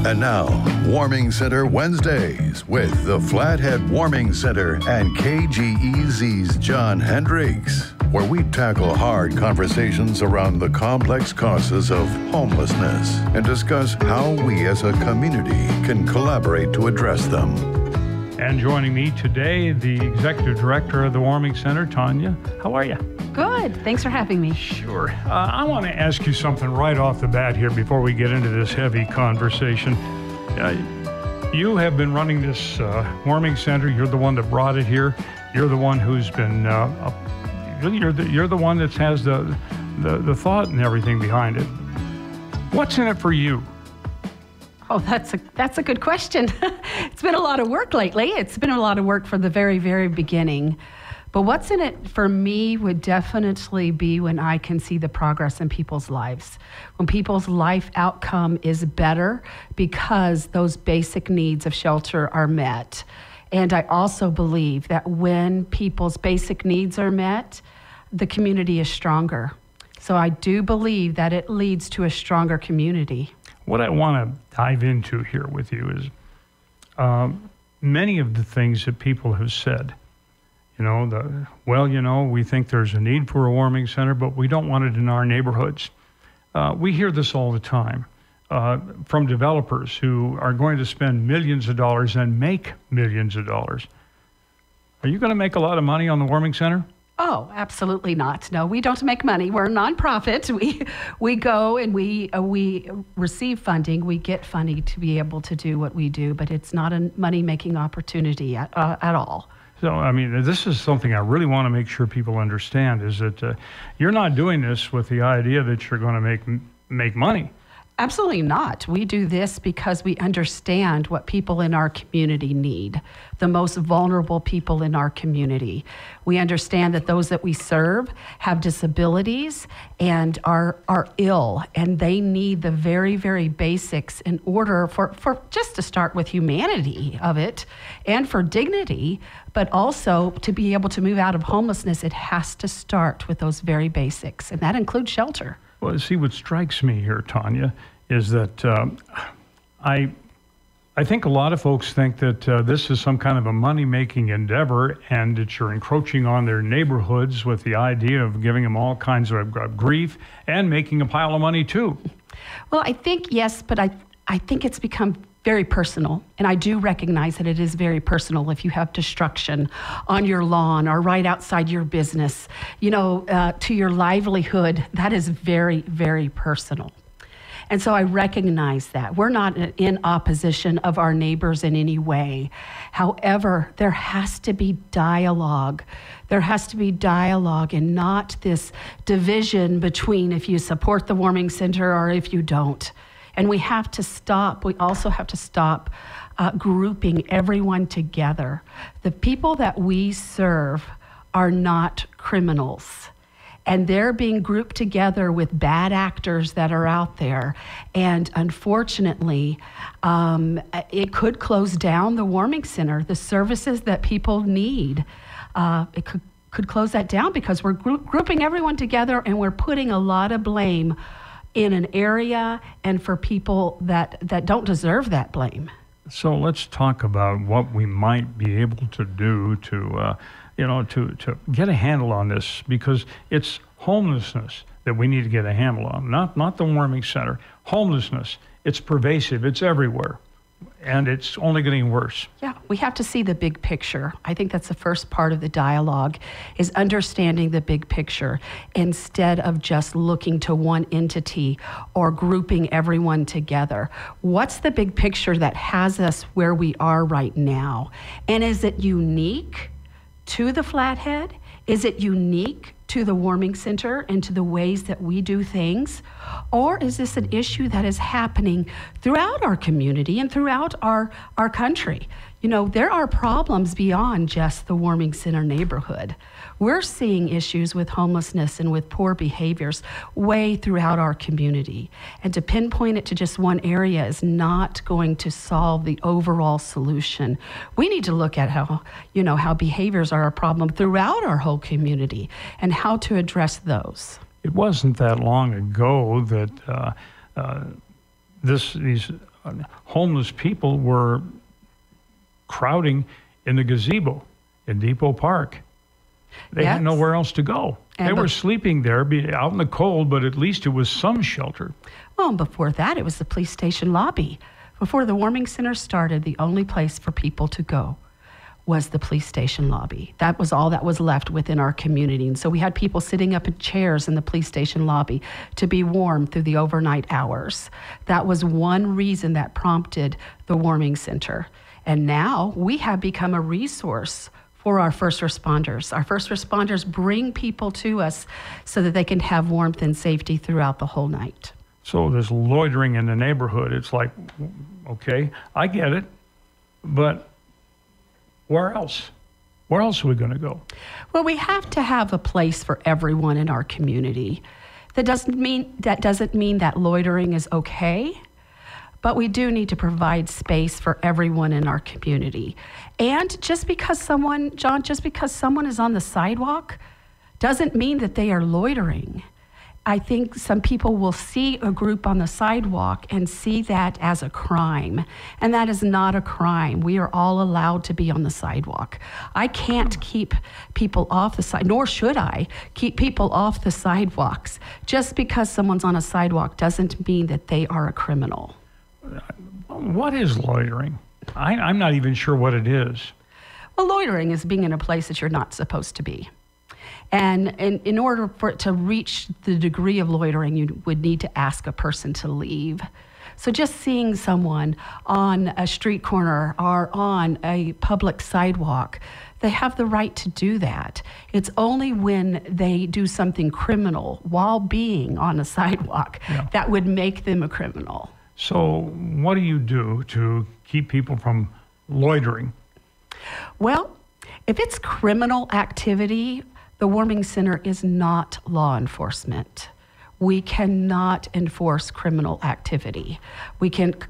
And now, Warming Center Wednesdays with the Flathead Warming Center and KGEZ's John Hendricks, where we tackle hard conversations around the complex causes of homelessness and discuss how we as a community can collaborate to address them. And joining me today, the Executive Director of the Warming Center, Tanya. How are you? Good. Thanks for having me. Sure. I want to ask you something right off the bat here before we get into this heavy conversation. You have been running this Warming Center. You're the one that brought it here. You're the one who's been, you're the one that has the thought and everything behind it. What's in it for you? Oh, that's a good question. It's been a lot of work lately. It's been a lot of work from the very, very beginning. But what's in it for me would definitely be when I can see the progress in people's lives. When people's life outcome is better because those basic needs of shelter are met. And I also believe that when people's basic needs are met, the community is stronger. So I do believe that it leads to a stronger community. What I want to dive into here with you is many of the things that people have said. We think there's a need for a warming center, but we don't want it in our neighborhoods. We hear this all the time from developers who are going to spend millions of dollars and make millions of dollars. Are you going to make a lot of money on the warming center? Oh, absolutely not. No, we don't make money. We're a nonprofit. We go and we receive funding. We get funding to be able to do what we do, but it's not a money-making opportunity at all. So, I mean, this is something I really want to make sure people understand, is that you're not doing this with the idea that you're going to make money. Absolutely not. We do this because we understand what people in our community need, the most vulnerable people in our community. We understand that those that we serve have disabilities and are ill, and they need the very, very basics in order for just to start with humanity of it and for dignity, but also to be able to move out of homelessness. It has to start with those very basics, and that includes shelter. Well, see, what strikes me here, Tanya, is that I think a lot of folks think that this is some kind of a money-making endeavor and that you're encroaching on their neighborhoods with the idea of giving them all kinds of grief and making a pile of money, too. Well, I think, yes, but I think it's become very personal, and I do recognize that it is very personal if you have destruction on your lawn or right outside your business, to your livelihood. That is very, very personal. And so I recognize that. We're not in opposition of our neighbors in any way. However, there has to be dialogue. There has to be dialogue and not this division between if you support the warming center or if you don't. And we have to stop. We also have to stop grouping everyone together. The people that we serve are not criminals. And they're being grouped together with bad actors that are out there. And unfortunately, it could close down the warming center, the services that people need. It could close that down because we're grouping everyone together and we're putting a lot of blame in an area and for people that don't deserve that blame. So let's talk about what we might be able to do to get a handle on this, because it's homelessness that we need to get a handle on, not the warming center. Homelessness, it's pervasive, it's everywhere, and it's only getting worse. Yeah, we have to see the big picture. I think that's the first part of the dialogue, is understanding the big picture instead of just looking to one entity or grouping everyone together. What's the big picture that has us where we are right now? And is it unique to the Flathead? Is it unique to the warming center and to the ways that we do things? Or is this an issue that is happening throughout our community and throughout our country? There are problems beyond just the warming center neighborhood. We're seeing issues with homelessness and with poor behaviors way throughout our community. And to pinpoint it to just one area is not going to solve the overall solution. We need to look at how behaviors are a problem throughout our whole community and how to address those. It wasn't that long ago that these homeless people were crowding in the gazebo in Depot Park. They had nowhere else to go. They were sleeping there, out in the cold, but at least it was some shelter. Well, and before that, it was the police station lobby. Before the warming center started, the only place for people to go was the police station lobby. That was all that was left within our community. And so we had people sitting up in chairs in the police station lobby to be warm through the overnight hours. That was one reason that prompted the warming center. And now we have become a resource for our first responders. Our first responders bring people to us so that they can have warmth and safety throughout the whole night. So this loitering in the neighborhood, it's like, okay, I get it, but where else? Where else are we going to go? Well, we have to have a place for everyone in our community. That doesn't mean that loitering is okay, but we do need to provide space for everyone in our community. And just because someone is on the sidewalk doesn't mean that they are loitering. I think some people will see a group on the sidewalk and see that as a crime, and that is not a crime. We are all allowed to be on the sidewalk. I can't keep people off the side, nor should I keep people off the sidewalks. Just because someone's on a sidewalk doesn't mean that they are a criminal. What is loitering? I'm not even sure what it is. Well, loitering is being in a place that you're not supposed to be. And in order for it to reach the degree of loitering, you would need to ask a person to leave. So just seeing someone on a street corner or on a public sidewalk, they have the right to do that. It's only when they do something criminal while being on a sidewalk that would make them a criminal. So what do you do to keep people from loitering? Well, if it's criminal activity, the warming center is not law enforcement. We cannot enforce criminal activity. We can't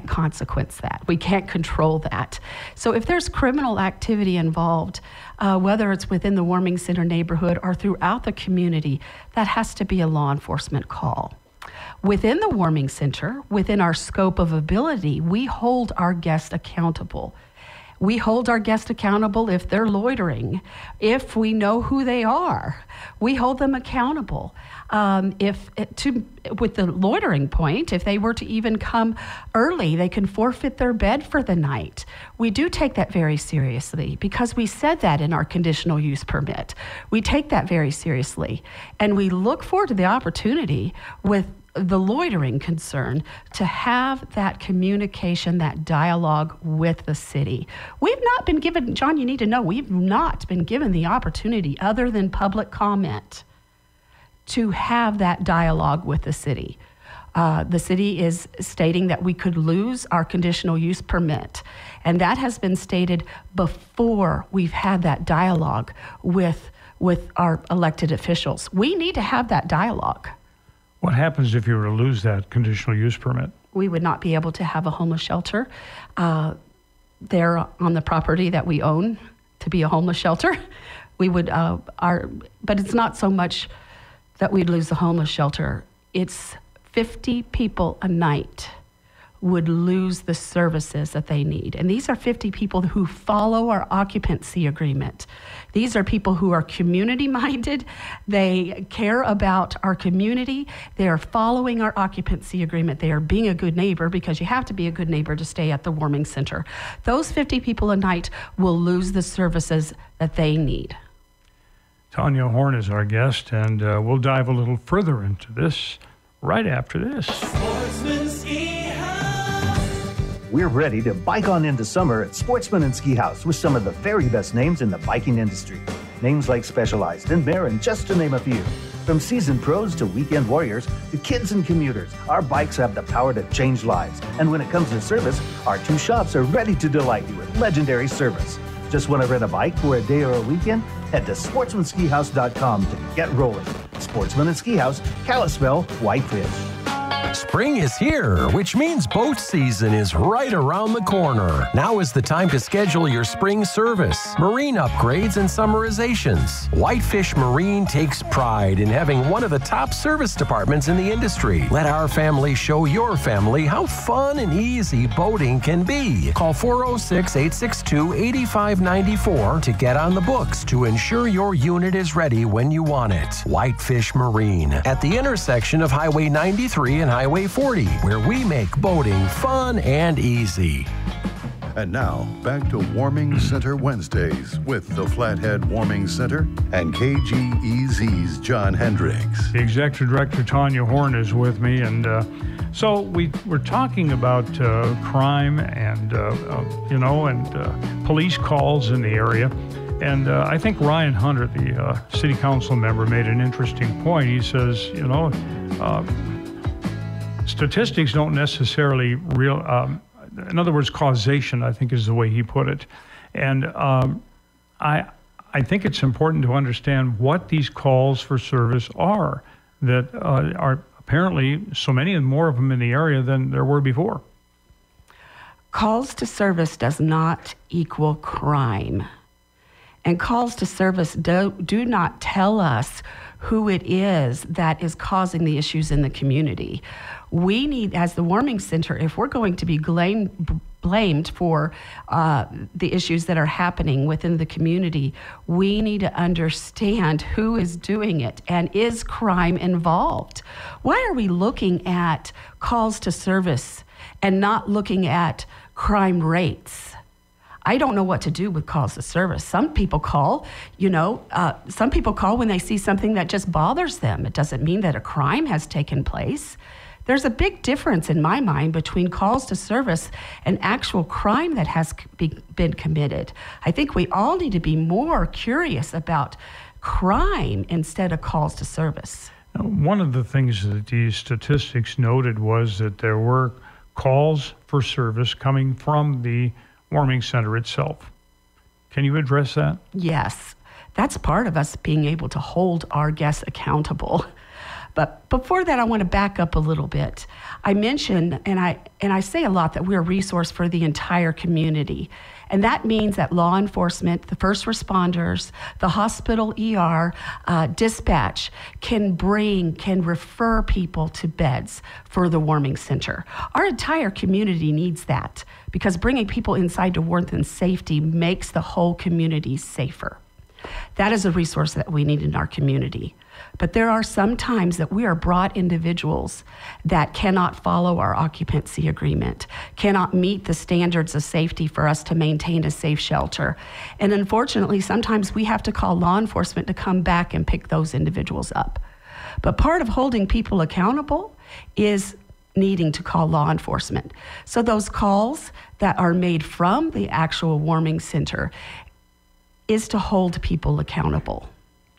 consequence that. We can't control that. So if there's criminal activity involved, whether it's within the warming center neighborhood or throughout the community, that has to be a law enforcement call. Within the warming center, within our scope of ability, we hold our guests accountable. We hold our guests accountable if they're loitering. If we know who they are, we hold them accountable. With the loitering point, if they were to even come early, they can forfeit their bed for the night. We do take that very seriously because we said that in our conditional use permit. We take that very seriously, and we look forward to the opportunity with the loitering concern to have that communication, that dialogue with the city. We've not been given, John, you need to know, we've not been given the opportunity other than public comment to have that dialogue with the city. The city is stating that we could lose our conditional use permit, and that has been stated before we've had that dialogue with our elected officials. We need to have that dialogue. What happens if you were to lose that conditional use permit? We would not be able to have a homeless shelter there on the property that we own to be a homeless shelter. We would, but it's not so much that we'd lose the homeless shelter. It's 50 people a night would lose the services that they need. And these are 50 people who follow our occupancy agreement. These are people who are community-minded. They care about our community. They are following our occupancy agreement. They are being a good neighbor, because you have to be a good neighbor to stay at the warming center. Those 50 people a night will lose the services that they need. Tanya Horn is our guest, and we'll dive a little further into this right after this. We're ready to bike on into summer at Sportsman and Ski House with some of the very best names in the biking industry. Names like Specialized and Marin, just to name a few. From seasoned pros to weekend warriors to kids and commuters, our bikes have the power to change lives. And when it comes to service, our two shops are ready to delight you with legendary service. Just want to rent a bike for a day or a weekend? Head to sportsmanskihouse.com to get rolling. Sportsman and Ski House, Kalispell, Whitefish. Spring is here, which means boat season is right around the corner. Now is the time to schedule your spring service, marine upgrades, and summerizations. Whitefish Marine takes pride in having one of the top service departments in the industry. Let our family show your family how fun and easy boating can be. Call 406-862-8594 to get on the books to ensure your unit is ready when you want it. Whitefish Marine at the intersection of Highway 93 and Highway 40, where we make boating fun and easy. And now, back to Warming Center Wednesdays with the Flathead Warming Center and KGEZ's John Hendricks. The Executive Director, Tanya Horn, is with me. And so we're talking about crime and, police calls in the area. And I think Ryan Hunter, the city council member, made an interesting point. He says, statistics don't necessarily in other words, causation, I think is the way he put it. And I think it's important to understand what these calls for service are that are apparently so many and more of them in the area than there were before. Calls to service does not equal crime. And calls to service do not tell us who it is that is causing the issues in the community. We need, as the Warming Center, if we're going to be blamed for the issues that are happening within the community, we need to understand who is doing it and is crime involved. Why are we looking at calls to service and not looking at crime rates? I don't know what to do with calls to service. Some people call, some people call when they see something that just bothers them. It doesn't mean that a crime has taken place. There's a big difference in my mind between calls to service and actual crime that has been committed. I think we all need to be more curious about crime instead of calls to service. One of the things that these statistics noted was that there were calls for service coming from the Warming Center itself. Can you address that? Yes, that's part of us being able to hold our guests accountable. But before that, I want to back up a little bit. I mentioned, and I say a lot, that we're a resource for the entire community. And that means that law enforcement, the first responders, the hospital ER, dispatch can refer people to beds for the Warming Center. Our entire community needs that because bringing people inside to warmth and safety makes the whole community safer. That is a resource that we need in our community. But there are some times that we are brought individuals that cannot follow our occupancy agreement, cannot meet the standards of safety for us to maintain a safe shelter. And unfortunately, sometimes we have to call law enforcement to come back and pick those individuals up. But part of holding people accountable is needing to call law enforcement. So those calls that are made from the actual Warming Center is to hold people accountable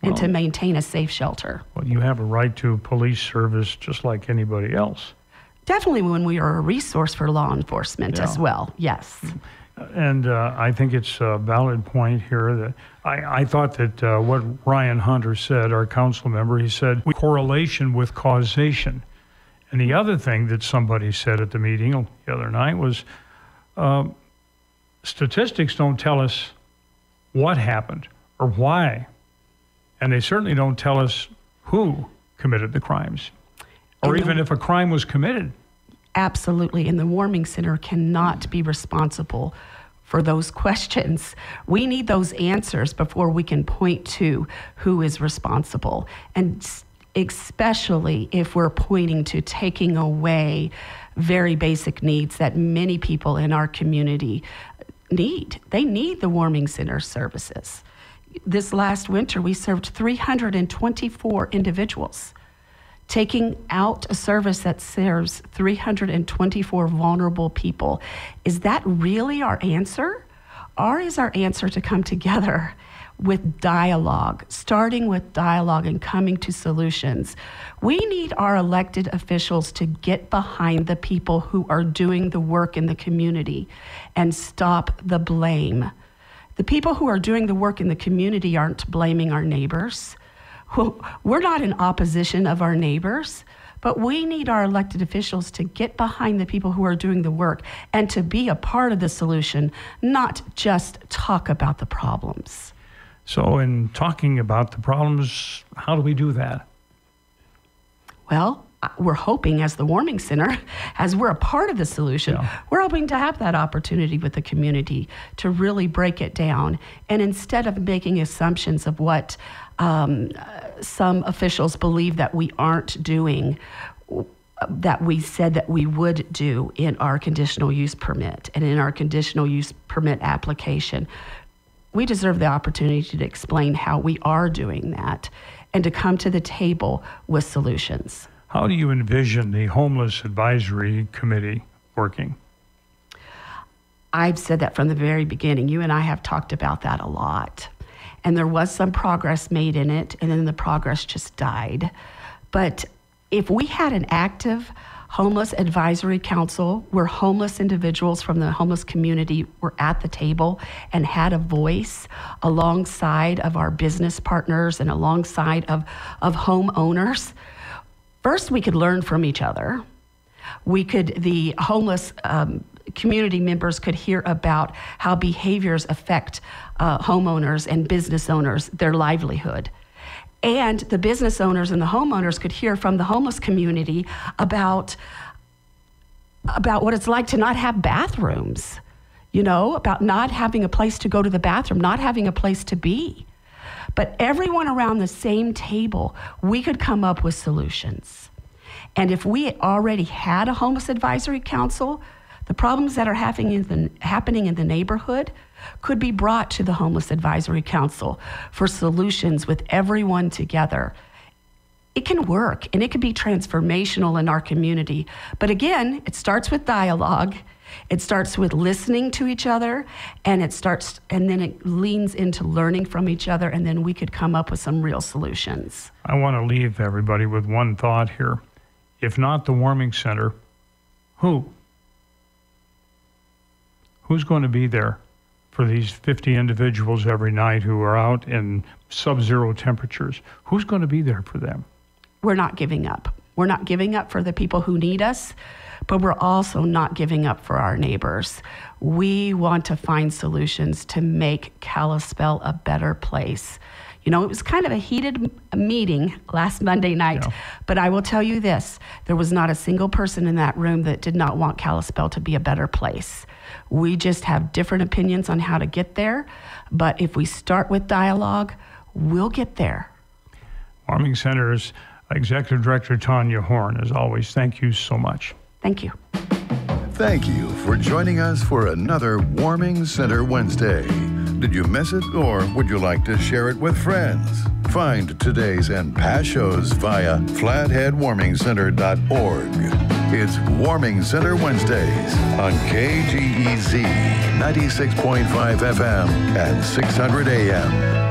and to maintain a safe shelter. Well, you have a right to police service just like anybody else. Definitely when we are a resource for law enforcement as well, yes. And I think it's a valid point here that I thought that what Ryan Hunter said, our council member, he said correlation with causation. And the other thing that somebody said at the meeting the other night was statistics don't tell us what happened or why. And they certainly don't tell us who committed the crimes or even if a crime was committed. Absolutely. And the Warming Center cannot be responsible for those questions. We need those answers before we can point to who is responsible. And especially if we're pointing to taking away very basic needs that many people in our community need. They need the Warming Center services. This last winter, we served 324 individuals. Taking out a service that serves 324 vulnerable people, is that really our answer? Or is our answer to come together with dialogue, starting with dialogue and coming to solutions? We need our elected officials to get behind the people who are doing the work in the community and stop the blame. The people who are doing the work in the community aren't blaming our neighbors. We're not in opposition of our neighbors, But we need our elected officials to get behind the people who are doing the work and to be a part of the solution, not just talk about the problems. So in talking about the problems, how do we do that? Well, we're hoping as the Warming Center, as we're a part of the solution, we're hoping to have that opportunity with the community to really break it down. And instead of making assumptions of what some officials believe that we aren't doing, that we said that we would do in our conditional use permit and in our conditional use permit application, we deserve the opportunity to explain how we are doing that and to come to the table with solutions. How do you envision the Homeless Advisory Committee working? I've said that from the very beginning. You and I have talked about that a lot. And there was some progress made in it, and then the progress just died. But if we had an active Homeless Advisory Council where homeless individuals from the homeless community were at the table and had a voice alongside of our business partners and alongside of homeowners, first we could learn from each other. The homeless community members could hear about how behaviors affect homeowners and business owners, their livelihood. And the business owners and the homeowners could hear from the homeless community about what it's like to not have bathrooms, about not having a place to go to the bathroom, not having a place to be. But everyone around the same table, we could come up with solutions. And if we already had a Homeless Advisory Council, the problems that are happening in the neighborhood could be brought to the Homeless Advisory Council for solutions with everyone together. It can work, and it can be transformational in our community. But again, it starts with dialogue. It starts with listening to each other, and then it leans into learning from each other, and then we could come up with some real solutions. I want to leave everybody with one thought here. If not the Warming Center, who? Who's going to be there for these 50 individuals every night who are out in sub-zero temperatures? Who's going to be there for them? We're not giving up. We're not giving up for the people who need us, but we're also not giving up for our neighbors. We want to find solutions to make Kalispell a better place. It was kind of a heated meeting last Monday night, but I will tell you this, there was not a single person in that room that did not want Kalispell to be a better place. We just have different opinions on how to get there, but if we start with dialogue, we'll get there. Warming Center's Executive Director Tanya Horn, as always, thank you so much. Thank you. Thank you for joining us for another Warming Center Wednesday. Did you miss it, or would you like to share it with friends? Find today's and past shows via flatheadwarmingcenter.org. It's Warming Center Wednesdays on KGEZ 96.5 FM and 600 AM.